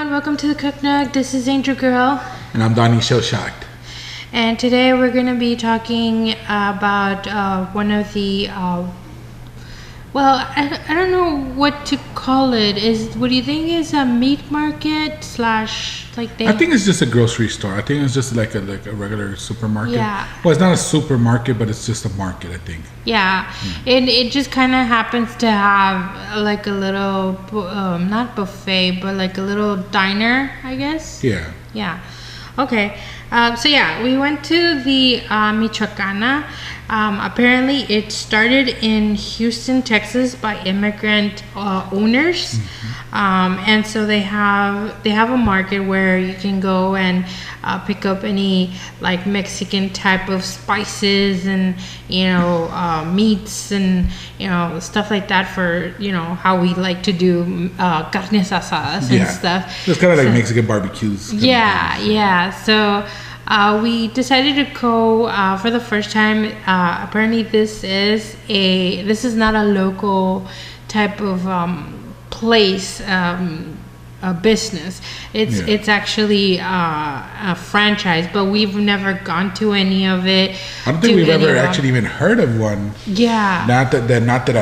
everyone, welcome to the Cook Nook. This is Angel Girl. And I'm Donnie Show Shocked. And today we're going to be talking about one of the, I don't know what to call it. What do you think is a meat market slash like they... I think it's just a grocery store. I think it's just like a regular supermarket. Yeah. Well, it's not a supermarket, but it's just a market, I think. Yeah. It just kind of happens to have like a little, not buffet, but like a little diner, I guess. Yeah. Yeah. Okay. We went to the Michoacana. Apparently, it started in Houston, Texas, by immigrant owners, and so they have a market where you can go and pick up any like Mexican type of spices and meats and stuff like that for how we like to do carnes asadas and stuff. It's kind of like Mexican barbecues. Yeah. So. We decided to go for the first time. Apparently, this is not a local type of place, a business. It's actually a franchise, but we've never gone to any of it. I don't think we've ever actually even heard of one. Yeah. Not that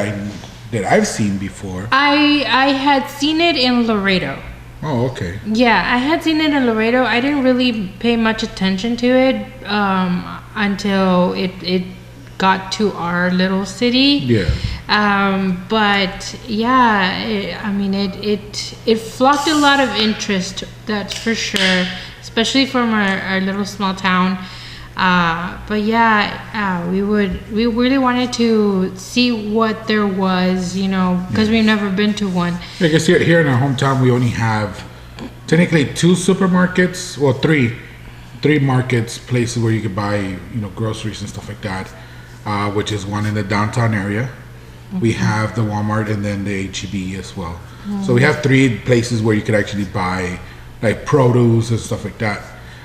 I've seen before. I had seen it in Laredo. Oh, okay. Yeah, I had seen it in Laredo. I didn't really pay much attention to it until it got to our little city. Yeah. It flocked a lot of interest, that's for sure, especially from our little small town. We really wanted to see what there was, because we've never been to one. I guess here in our hometown, we only have technically 2 supermarkets, well, three markets, places where you could buy, groceries and stuff like that, which is one in the downtown area. Mm-hmm. We have the Walmart and then the H-E-B as well. Mm-hmm. So we have 3 places where you could actually buy like produce and stuff like that.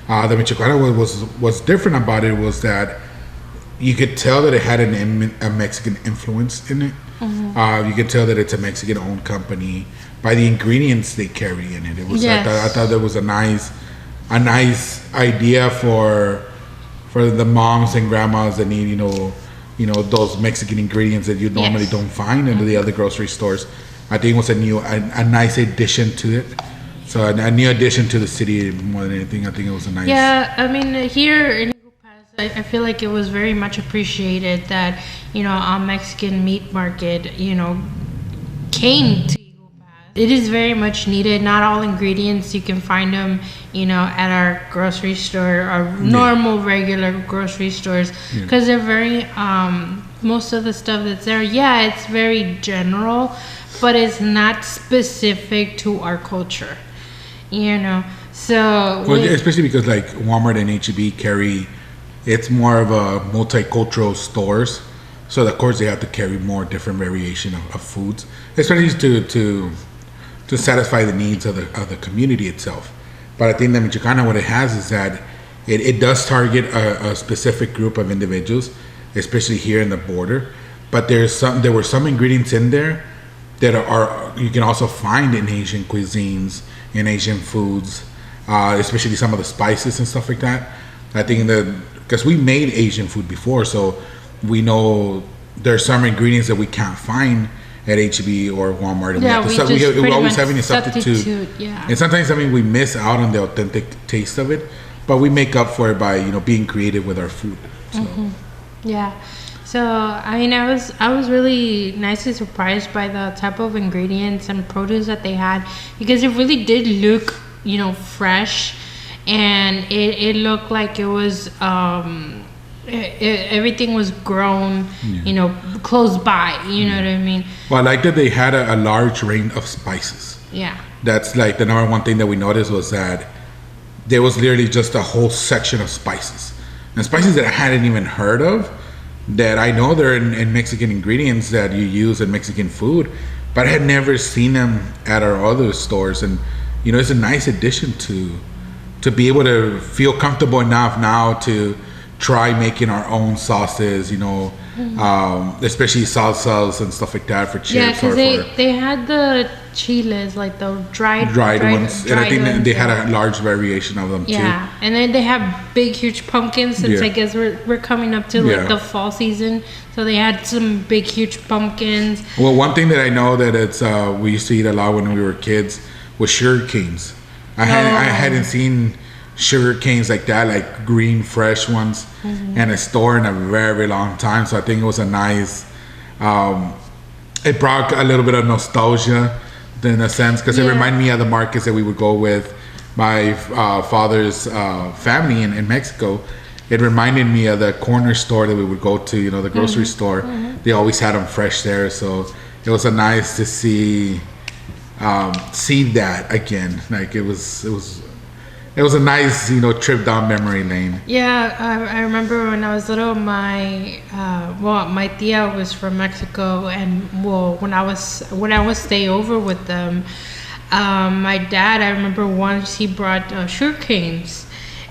The Michoacana was different about it was that you could tell that it had a Mexican influence in it. Mm-hmm. You could tell that it's a Mexican-owned company by the ingredients they carry in it. It was I thought that was a nice idea for the moms and grandmas that need those Mexican ingredients that you normally don't find in the other grocery stores. I think it was a nice addition to it. So a new addition to the city more than anything. I think it was a nice... Yeah, I mean, here in Eagle Pass, I feel like it was very much appreciated that, a Mexican meat market, came to Eagle Pass. It is very much needed. Not all ingredients, you can find them, at our grocery store, our normal, regular grocery stores. Because they're very, most of the stuff that's there, it's very general, but it's not specific to our culture. Especially because like Walmart and H-E-B carry, it's more of a multicultural stores, so of course they have to carry more different variation of foods, especially to satisfy the needs of the community itself. But I think that Michoacana, what it has is that it does target a specific group of individuals, especially here in the border. But there were some ingredients in there that are you can also find in Asian cuisines, in Asian foods, especially some of the spices and stuff like that. I think because we made Asian food before, so we know there's some ingredients that we can't find at H-E-B or Walmart. And we're always having a substitute. Yeah. And sometimes we miss out on the authentic taste of it, but we make up for it by being creative with our food. So. Mm-hmm. Yeah. So I was really nicely surprised by the type of ingredients and produce that they had, because it really did look fresh, and it looked like it was everything was grown close by. You know what I mean? Well, I like that they had a large range of spices. Yeah. That's like the number one thing that we noticed was that there was literally just a whole section of spices, and spices that I hadn't even heard of. That I know they're in Mexican ingredients that you use in Mexican food, but I had never seen them at our other stores. And it's a nice addition to be able to feel comfortable enough now to try making our own sauces, especially salsas and stuff like that for chips. Yeah, because they had the chiles, like the dried ones, and I think ones, they had a large variation of them too. Yeah, and then they have big, huge pumpkins. Since I guess we're coming up to like the fall season, so they had some big, huge pumpkins. Well, one thing that I know that it's we used to eat a lot when we were kids was sugar canes. I hadn't seen sugar canes like that, like green, fresh ones, in a store in a very, very long time. So I think it was a nice. It brought a little bit of nostalgia, in a sense, because it reminded me of the markets that we would go with my father's family in Mexico. It reminded me of the corner store that we would go to, the grocery store. They always had them fresh there, so it was a nice to see that again. Like it was a nice trip down memory lane. Yeah, I remember when I was little, my tia was from Mexico, and when I would stay over with them, my dad, I remember once he brought sugar canes,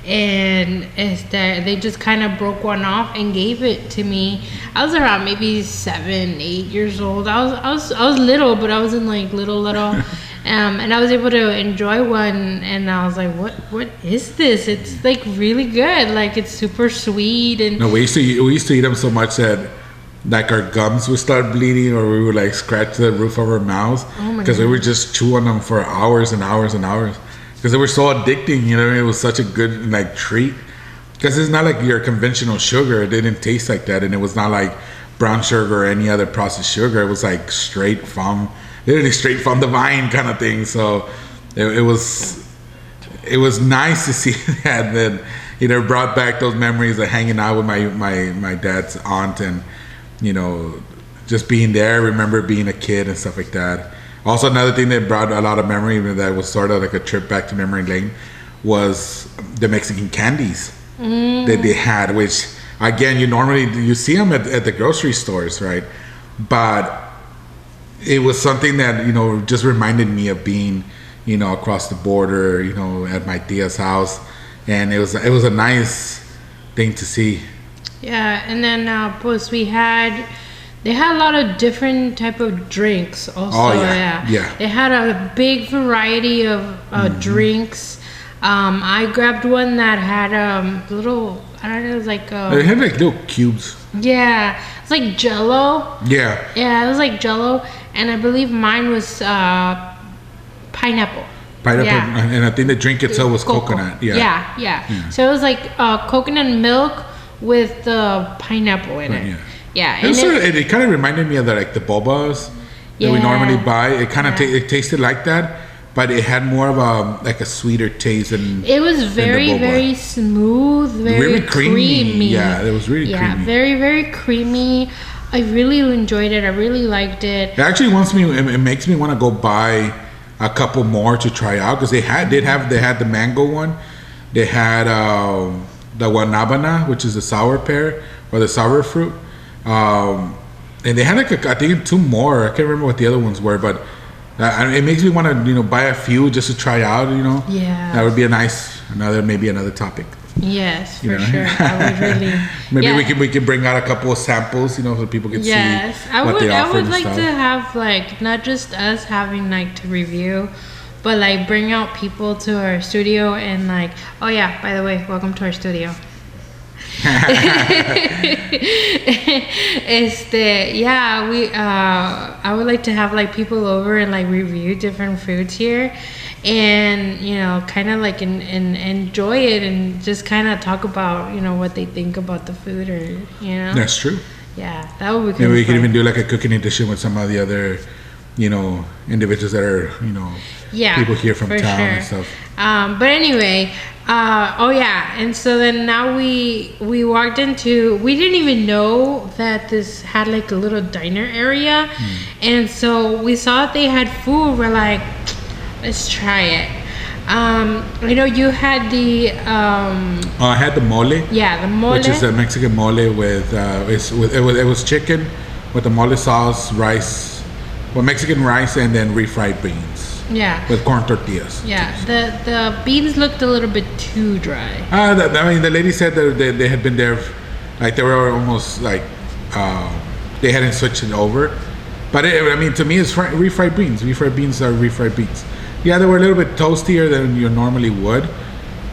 and they just kind of broke one off and gave it to me. I was around maybe 7, 8 years old. I was little, but I wasn't like little. And I was able to enjoy one, and I was like, what is this? It's like really good. Like it's super sweet. And no, we used to eat them so much that like our gums would start bleeding, or we would like scratch the roof of our mouths because we would just chew on them for hours and hours and hours because they were so addicting. It was such a good like treat because it's not like your conventional sugar. It didn't taste like that, and it was not like brown sugar or any other processed sugar. It was like literally straight from the vine kind of thing. So it was nice to see that brought back those memories of hanging out with my dad's aunt, and just being there. Remember being a kid and stuff like that. Also, another thing that brought a lot of memory that was sort of like a trip back to memory lane was the Mexican candies that they had, which again you see them at the grocery stores, right? But it was something that just reminded me of being across the border, at my tia's house, and it was a nice thing to see. Yeah, and then they had a lot of different type of drinks also. Oh yeah. They had a big variety of drinks. I grabbed one that had little, I don't know, it was like they had like little cubes. Yeah, it's like Jello. Yeah, it was like Jello, and I believe mine was pineapple. And I think the drink itself was coconut. Yeah. So it was like coconut milk with the pineapple in it. Yeah. It kind of reminded me of the bobas that we normally buy. It kind of it tasted like that, but it had more of a sweeter taste. And it was very, very smooth, very creamy. Yeah, it was really creamy. Very, very creamy. I really enjoyed it. I really liked it. It actually it makes me want to go buy a couple more to try out, because they had the mango one. They had the guanabana, which is the sour pear or the sour fruit. And they had I think 2 more. I can't remember what the other ones were, but it makes me want to buy a few just to try out. Yeah, that would be maybe another topic. Yes, for sure. I would really. Maybe we can bring out a couple of samples, so people can see what they offer. I would like to have not just us having to review, but bring out people to our studio and oh yeah, by the way, welcome to our studio. I would like to have people over and review different foods here, and kind of and enjoy it, and just kind of talk about what they think about the food, or That's true. Yeah, that would be. Maybe we can even do a cooking edition with some of the other individuals that are people here from town and stuff. But anyway, and so then now we walked into, we didn't even know that this had a little diner area, and so we saw that they had food. We're like, let's try it. I know you had the I had the mole. Yeah, the mole, which is a Mexican mole with it was chicken with the mole sauce, rice, Mexican rice, and then refried beans. Yeah. with corn tortillas. Yeah. The beans looked a little bit too dry. I mean, the lady said that they had been there, like they were almost like they hadn't switched it over. But I mean, to me, it's refried beans. Refried beans are refried beans. Yeah, they were a little bit toastier than you normally would.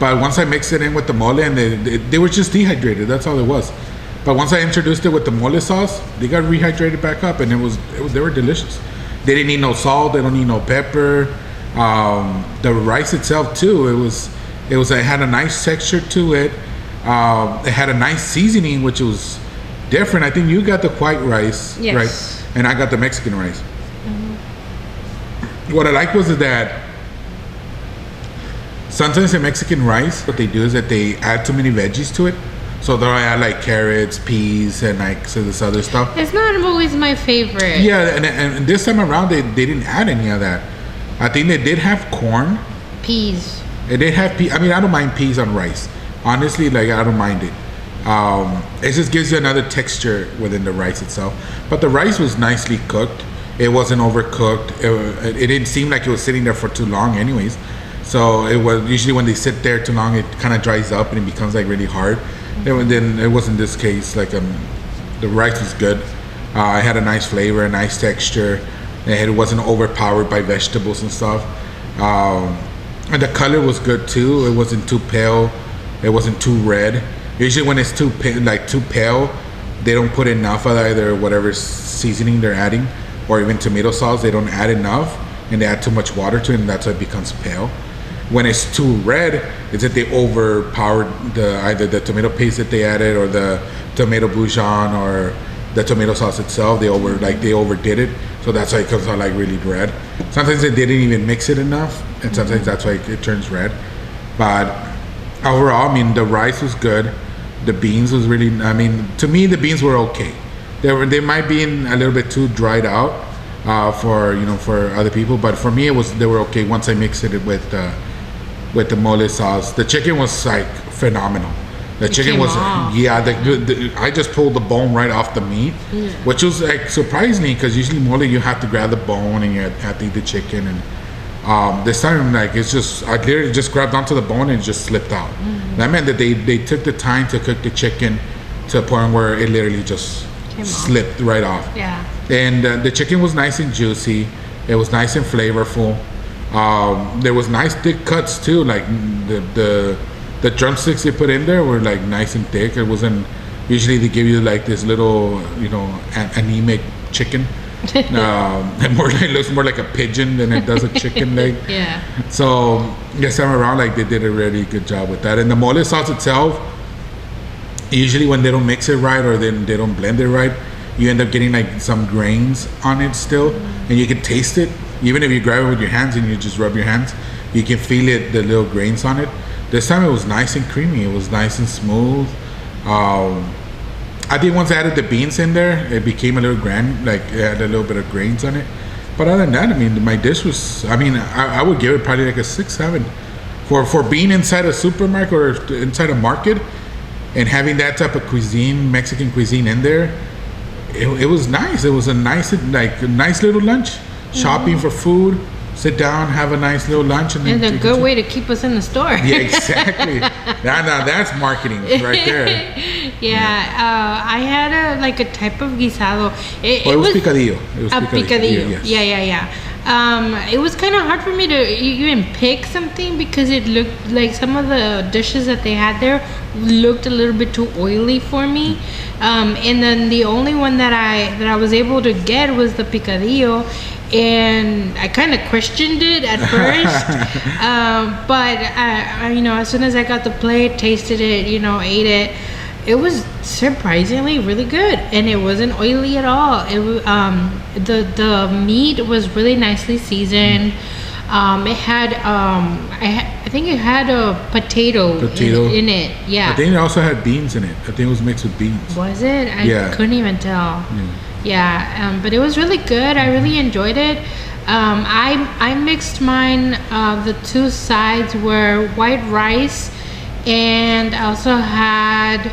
But once I mixed it in with the mole, and they were just dehydrated. That's all it was. But once I introduced it with the mole sauce, they got rehydrated back up, and they were delicious. They didn't need no salt. They don't need no pepper. The rice itself too. It had a nice texture to it. It had a nice seasoning, which was different. I think you got the white rice, yes, right? And I got the Mexican rice. What I liked was that sometimes the Mexican rice, what they do is that they add too many veggies to it. So they'll add like carrots, peas, and like so this other stuff. It's not always my favorite. Yeah, and this time around they didn't add any of that. I think they did have corn. Peas. They did have peas. I mean, I don't mind peas on rice. Honestly, like I don't mind it. It just gives you another texture within the rice itself. But the rice was nicely cooked. It wasn't overcooked. It didn't seem like it was sitting there for too long anyways. So it was usually when they sit there too long, it kind of dries up and it becomes like really hard. Then it wasn't this case. Like the rice was good. It had a nice flavor, a nice texture. It wasn't overpowered by vegetables and stuff. And the color was good too. It wasn't too pale. It wasn't too red. Usually when it's too pale, they don't put enough of either whatever seasoning they're adding, or even tomato sauce. They don't add enough, and they add too much water to it, and that's why it becomes pale. When it's too red, it's that they overpowered either the tomato paste that they added, or the tomato bouillon, or the tomato sauce itself. They overdid it, so that's why it comes out like really red. Sometimes they didn't even mix it enough, and sometimes that's why it turns red. But overall, I mean, the rice was good. The beans was really, I mean, to me, the beans were okay. They might be a little bit too dried out for other people, but for me, they were okay once I mixed it with the mole sauce. The chicken was like phenomenal. The chicken was I just pulled the bone right off the meat, which was like surprised me because usually mole you have to grab the bone and you have to eat the chicken, and this time like I literally just grabbed onto the bone and it just slipped out. That meant that they took the time to cook the chicken to a point where it literally just slipped right off. Yeah. And the chicken was nice and juicy. It was nice and flavorful. There was nice thick cuts too. Like the drumsticks they put in there were like nice and thick. It wasn't. Usually they give you like this little, anemic chicken. It looks more like a pigeon than it does a chicken leg. Yeah. So this time around, like they did a really good job with that. And the mole sauce itself, usually when they don't mix it right or then they don't blend it right, you end up getting like some grains on it still, and you can taste it. Even if you grab it with your hands and you just rub your hands, you can feel it, the little grains on it. This time it was nice and creamy. It was nice and smooth. I think once I added the beans in there, it became a little grand, like it had a little bit of grains on it. But other than that, I mean, my dish was, I would give it probably like a 6, 7. For being inside a supermarket or inside a market and having that type of cuisine, Mexican cuisine in there, it was nice. It was a nice little lunch. Shopping for food, sit down, have a nice little lunch, and it's a good way to keep us in the store. Yeah, exactly. now that's marketing right there. Yeah. I had a type of guisado. It was picadillo. It was picadillo. Yes. Yeah. It was kind of hard for me to even pick something because it looked like some of the dishes that they had there looked a little bit too oily for me. And then the only one that I was able to get was the picadillo. And I kind of questioned it at first, but as soon as I got the plate, tasted it, ate it, it was surprisingly really good, and it wasn't oily at all. The meat was really nicely seasoned. It had I think it had a potato in it. Yeah. I think it also had beans in it. I think it was mixed with beans. Was it? I couldn't even tell. Yeah, but it was really good. I really enjoyed it. I mixed mine. The two sides were white rice, and I also had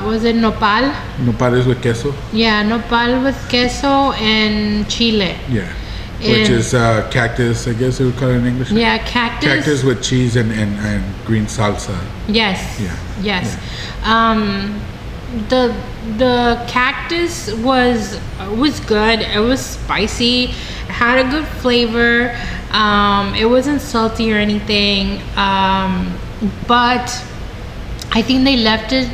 was it nopal? Nopal is with queso. Yeah, nopal with queso and chile. Yeah. which is cactus, I guess we would call it in English. Yeah, cactus. Cactus with cheese and green salsa. Yes. Yeah. Yes. Yeah. The cactus was good. It was spicy. It had a good flavor. It wasn't salty or anything. But I think they left it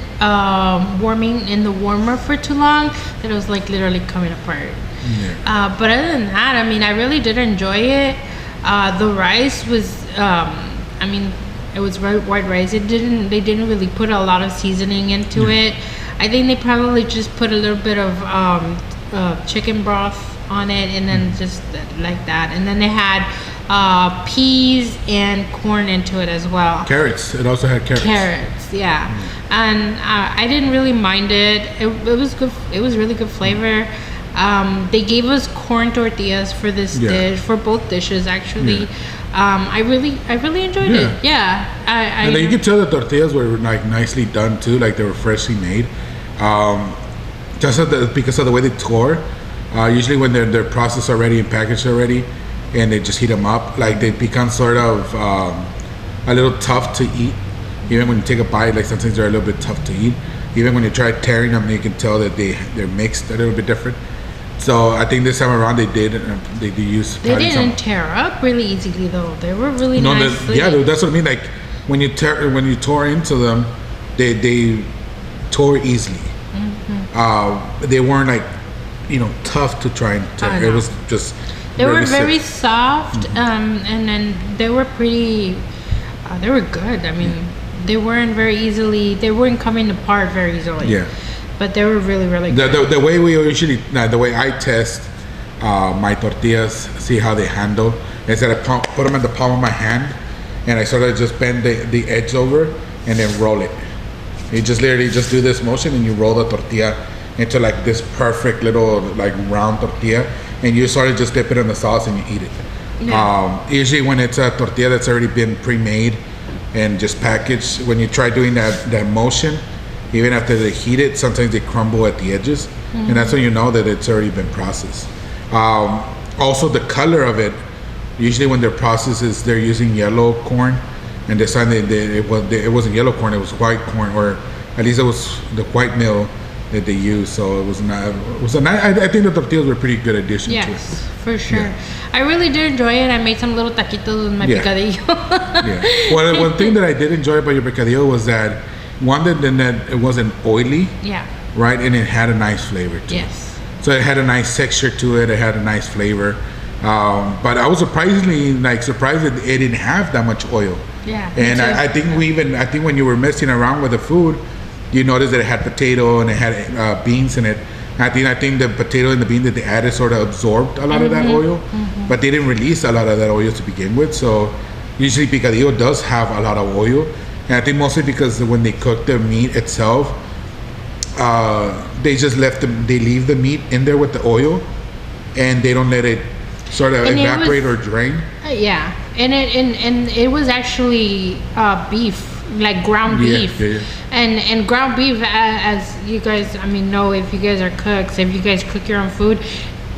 warming in the warmer for too long that it was like literally coming apart. Yeah. But other than that, I mean, I really did enjoy it. The rice was, I mean, it was white rice. They didn't really put a lot of seasoning into it. I think they probably just put a little bit of chicken broth on it, and then just like that. And then they had peas and corn into it as well. Carrots. It also had carrots. Carrots, yeah. And I didn't really mind it. It was good. It was really good flavor. They gave us corn tortillas for this dish, for both dishes actually. I really enjoyed it. Yeah. And then you could tell the tortillas were like nicely done too, like they were freshly made. Just because of the way they tore. Usually when they're processed already and packaged already, and they just heat them up, like they become sort of a little tough to eat. Even when you take a bite, like sometimes they're a little bit tough to eat. Even when you try tearing them, you can tell that they're mixed a little bit different. So I think this time around they use. They didn't tear up really easily though. They were really nice. That's what I mean. Like when you tore into them, they tore easily. Mm-hmm. They weren't like tough to try and tear. It was just. They were very soft, and then they were pretty. They were good. I mean, they weren't very easily. They weren't coming apart very easily. Yeah. But they were really, really good. The way we usually, the way I test my tortillas, see how they handle, is that I put them in the palm of my hand, and I sort of just bend the edge over and then roll it. You just literally just do this motion and you roll the tortilla into like this perfect little like round tortilla, and you sort of just dip it in the sauce and you eat it. Yeah. Usually when it's a tortilla that's already been pre-made and just packaged, when you try doing that motion, even after they heat it, sometimes they crumble at the edges, and that's when you know that it's already been processed. Also, the color of it, usually when they're processed, is they're using yellow corn, and this time it wasn't yellow corn, it was white corn, or at least it was the white meal that they used. So it was not. I think the tortillas were a pretty good addition to it. Yes, for sure. Yeah. I really did enjoy it. I made some little taquitos with my picadillo. Well, one thing that I did enjoy about your picadillo was that that it wasn't oily. Yeah. Right, and it had a nice flavor too. Yes. So it had a nice texture to it. It had a nice flavor. But I was surprised that it didn't have that much oil. Yeah. And I think when you were messing around with the food, you noticed that it had potato and it had beans in it. I think the potato and the bean that they added sort of absorbed a lot of that oil, but they didn't release a lot of that oil to begin with. So usually picadillo does have a lot of oil, and I think mostly because when they cook the meat itself, they just leave the meat in there with the oil, and they don't let it sort of evaporate or drain. Yeah, and it was actually beef. Like ground beef. And ground beef, as you guys know, if you guys are cooks, if you guys cook your own food,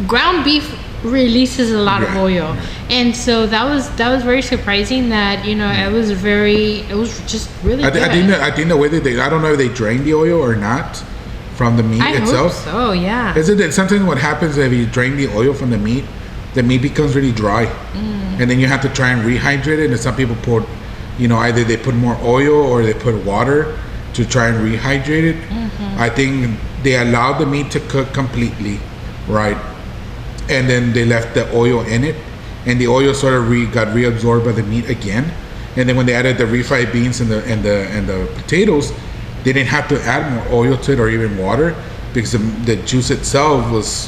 ground beef releases a lot of oil, and so that was very surprising that it was just really good. I think the way that I don't know if they drain the oil or not from the meat itself. I hope so, yeah. Is it that sometimes what happens if you drain the oil from the meat becomes really dry, and then you have to try and rehydrate it, and some people put either they put more oil or they put water to try and rehydrate it. I think they allowed the meat to cook completely, right? And then they left the oil in it, and the oil sort of got reabsorbed by the meat again. And then when they added the refried beans and the potatoes, they didn't have to add more oil to it or even water, because the juice itself was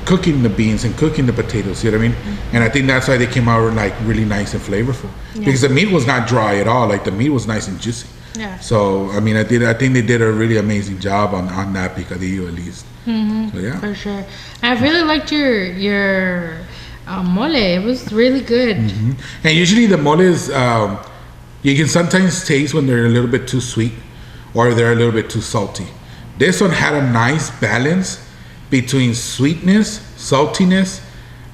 cooking the beans and cooking the potatoes, you know what I mean? And I think that's why they came out like really nice and flavorful, because the meat was not dry at all. Like the meat was nice and juicy. Yeah. So I think they did a really amazing job on that picadillo at least. So yeah, for sure. I really liked your mole. It was really good. And usually the moles, you can sometimes taste when they're a little bit too sweet or they're a little bit too salty. This one had a nice balance between sweetness, saltiness,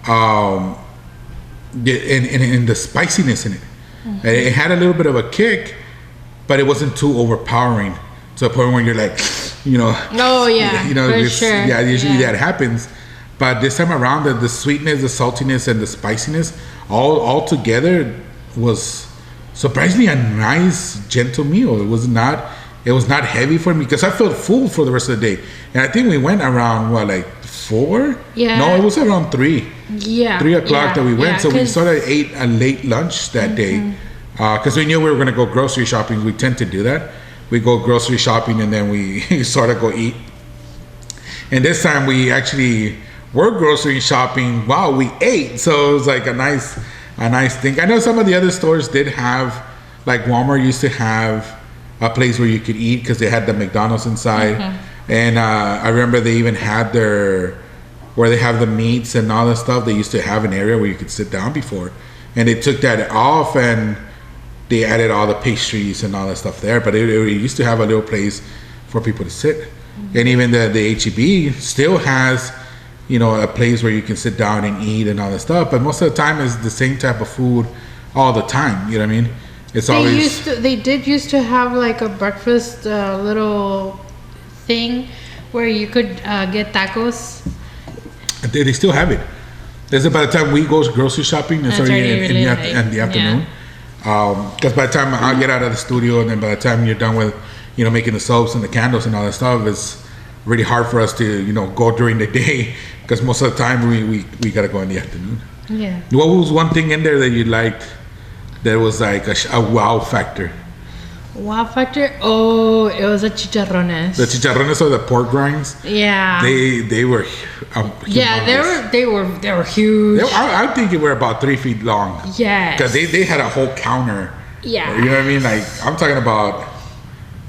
um, and the spiciness in it. Mm-hmm. It had a little bit of a kick, but it wasn't too overpowering to a point where you're like, you know. Oh yeah, for sure. Yeah, usually that happens. But this time around, the sweetness, the saltiness, and the spiciness all together was surprisingly a nice, gentle meal. It was not heavy for me because I felt full for the rest of the day. And I think we went around like 4? Yeah. No, it was around 3. Yeah. 3 o'clock that we went. So we sort of ate a late lunch that day because we knew we were going to go grocery shopping. We tend to do that. We go grocery shopping and then we sort of go eat. And this time we actually were grocery shopping while we ate. So it was like a nice thing. I know some of the other stores did have, like Walmart used to have a place where you could eat because they had the McDonald's inside. And I remember they even had where they have the meats and all that stuff. They used to have an area where you could sit down before. And they took that off and they added all the pastries and all that stuff there. But it used to have a little place for people to sit. And even the HEB still has, you know, a place where you can sit down and eat and all that stuff. But most of the time it's the same type of food all the time. You know what I mean? It's they did used to have like a breakfast little thing where you could get tacos. They still have it. There's by the time we go grocery shopping, it's already in the afternoon. Because by the time I get out of the studio, and then by the time you're done with, you know, making the soaps and the candles and all that stuff, it's really hard for us to, you know, go during the day because most of the time we gotta go in the afternoon. Yeah. What was one thing in there that you liked that was like a wow factor? Wow factor? Oh, it was the chicharrones. The chicharrones are the pork rinds. Yeah. They were. Yeah, they were huge. I think they were about 3 feet long. Yes. Because they had a whole counter. Yeah. You know what I mean? Like I'm talking about,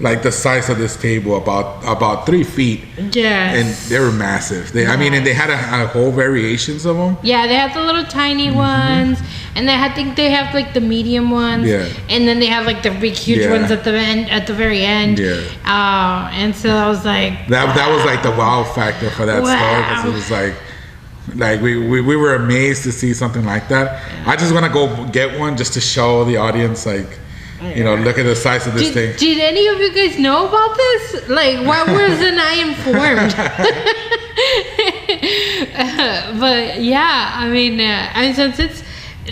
like the size of this table, about 3 feet. Yes. And they were massive. I mean, and they had a whole variations of them. Yeah, they had the little tiny ones, and I think they have like the medium ones. Yeah. And then they have like the big huge ones at the end, at the very end. Yeah. And so I was like, that was like the wow factor for that store, because it was like we were amazed to see something like that. Yeah. I just want to go get one just to show the audience, like, you know, look at the size of this thing. Did any of you guys know about this? Like, why wasn't I informed? But yeah, I mean, since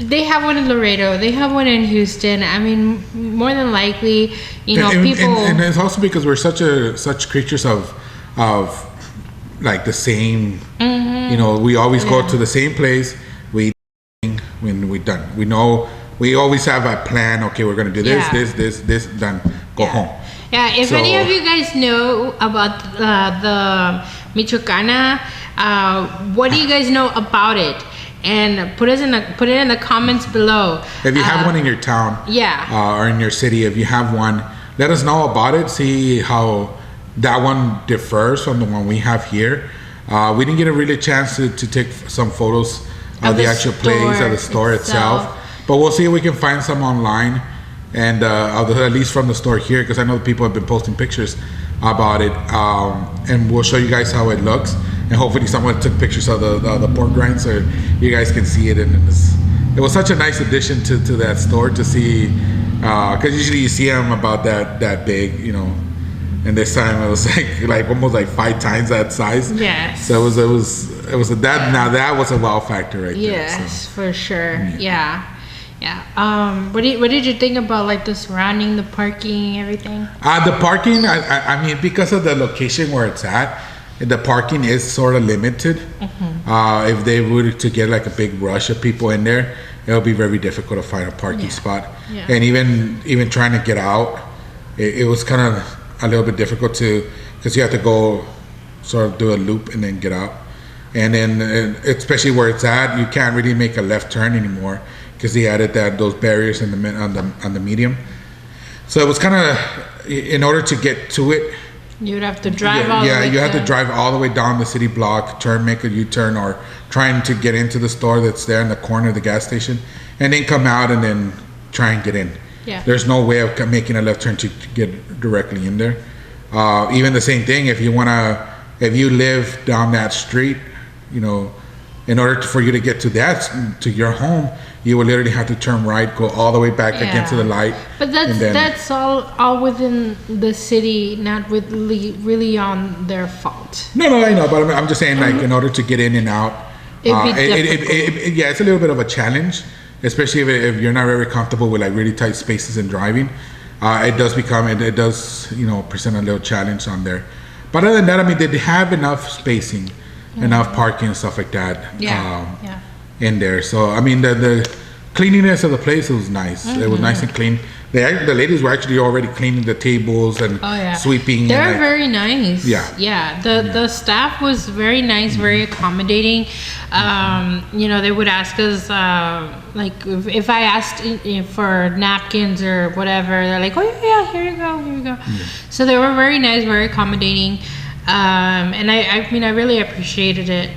they have one in Laredo, they have one in Houston. I mean, more than likely, you know, people. And it's also because we're such creatures of like the same. You know, we always go to the same place. When we're done, we know. We always have a plan. Okay, we're gonna do this, done. Go home. Yeah. If any of you guys know about the Michoacana, what do you guys know about it? And put it in the comments below. If you have one in your town, or in your city, if you have one, let us know about it. See how that one differs from the one we have here. We didn't get a really chance to take some photos of the actual place of the store itself. But we'll see if we can find some online, and at least from the store here, because I know people have been posting pictures about it. And we'll show you guys how it looks, and hopefully someone took pictures of the pork rinds so you guys can see it. And it was such a nice addition to that store to see, because usually you see them about that big, you know. And this time it was like almost like 5 times that size. Yes. So it was that was a wow factor right there. Yes, for sure. Yeah. What did you think about like the surrounding, the parking, everything? The parking, I mean, because of the location where it's at, the parking is sort of limited. If they were to get like a big rush of people in there, it'll be very difficult to find a parking spot. Yeah. And even trying to get out, it was kind of a little bit difficult because you have to go sort of do a loop and then get out. And then especially where it's at, you can't really make a left turn anymore, because they added those barriers on the medium. So it was kind of, in order to get to it, you would have to drive all the way. Yeah, you have to drive all the way down the city block, make a U-turn, or trying to get into the store that's there in the corner of the gas station, and then come out and then try and get in. Yeah. There's no way of making a left turn to get directly in there. Even the same thing, if you live down that street, you know, in order for you to get to your home, you will literally have to turn right, go all the way back again to the light. But that's all within the city, not really on their fault. No, I know, but I'm just saying, like, in order to get in and out, it's a little bit of a challenge, especially if you're not very comfortable with like really tight spaces and driving. It does present a little challenge on there. But other than that, I mean, they have enough spacing, enough parking and stuff like that in there. So I mean, the cleanliness of the place was nice. It was nice and clean. The ladies were actually already cleaning the tables and sweeping. They were very nice. Yeah. The staff was very nice, very accommodating. They would ask us like if I asked for napkins or whatever, they're like, oh yeah, here you go. Yeah. So they were very nice, very accommodating, and I really appreciated it.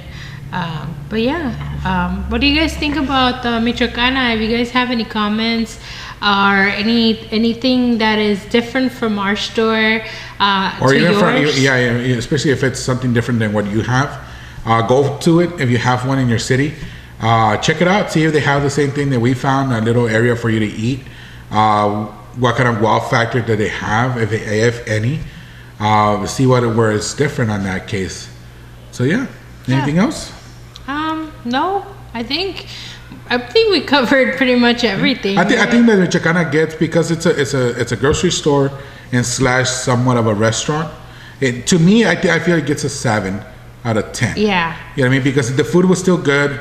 But what do you guys think about Michoacana? If you guys have any comments or anything that is different from our store or to even yours? Especially if it's something different than what you have, go to it if you have one in your city. Check it out, see if they have the same thing that we found, a little area for you to eat. What kind of wow factor do they have, if any? See where it's different on that case. So anything else? No, I think we covered pretty much everything. I think that Michoacana gets, because it's a grocery store and / somewhat of a restaurant. To me, I feel it gets a 7 out of 10. Yeah. You know what I mean? Because the food was still good.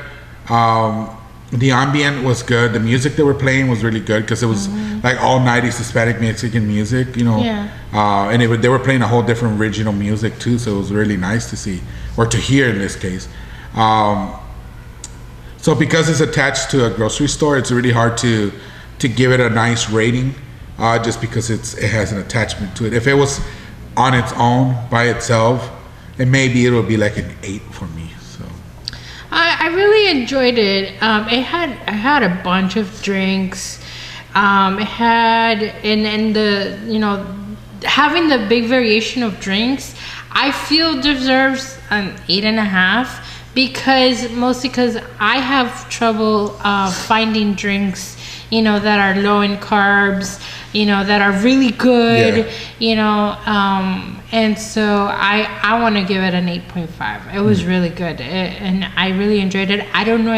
The ambient was good. The music they were playing was really good, because it was like all 90s Hispanic Mexican music, and they were playing a whole different original music too. So it was really nice to see, or to hear in this case. So because it's attached to a grocery store, it's really hard to give it a nice rating, just because it has an attachment to it. If it was on its own by itself, and maybe it would be like an 8 for me. So I really enjoyed it. I had a bunch of drinks. It had and the having the big variation of drinks, I feel deserves an 8.5, mostly because I have trouble finding drinks that are low in carbs, that are really good, and so I want to give it an 8.5. It was really good, and I really enjoyed it. I don't know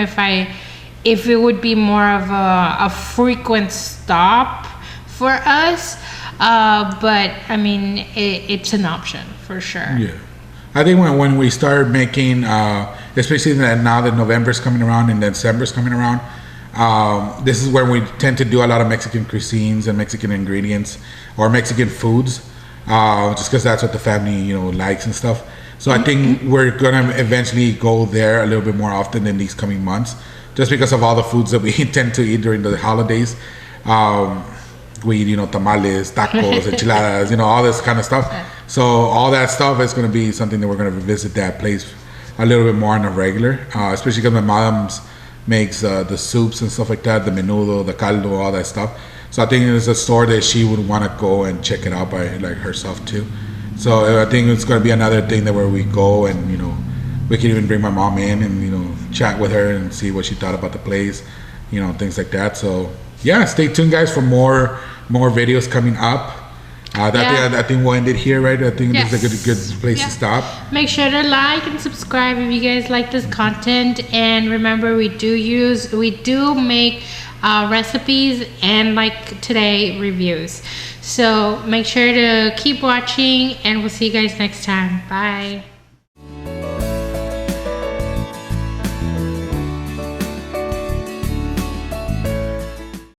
if it would be more of a frequent stop for us, but I mean, it's an option for sure. Yeah, I think when we started making, especially now that November's coming around and December's coming around, this is where we tend to do a lot of Mexican cuisines and Mexican ingredients or Mexican foods, just because that's what the family likes and stuff. So I think we're gonna eventually go there a little bit more often in these coming months, just because of all the foods that we tend to eat during the holidays. We eat tamales, tacos, enchiladas, all this kind of stuff. So all that stuff is going to be something that we're going to visit that place a little bit more on a regular, especially because my mom's makes the soups and stuff like that, the menudo, the caldo, all that stuff. So I think it's a store that she would want to go and check it out by herself too. So I think it's going to be another thing where we go and we can even bring my mom in and chat with her and see what she thought about the place, things like that. So stay tuned, guys, for more videos coming up. I think we'll end it here, right? I think this is a good place to stop. Make sure to like and subscribe if you guys like this content, and remember, we do make recipes and, like today, reviews. So make sure to keep watching, and we'll see you guys next time. Bye.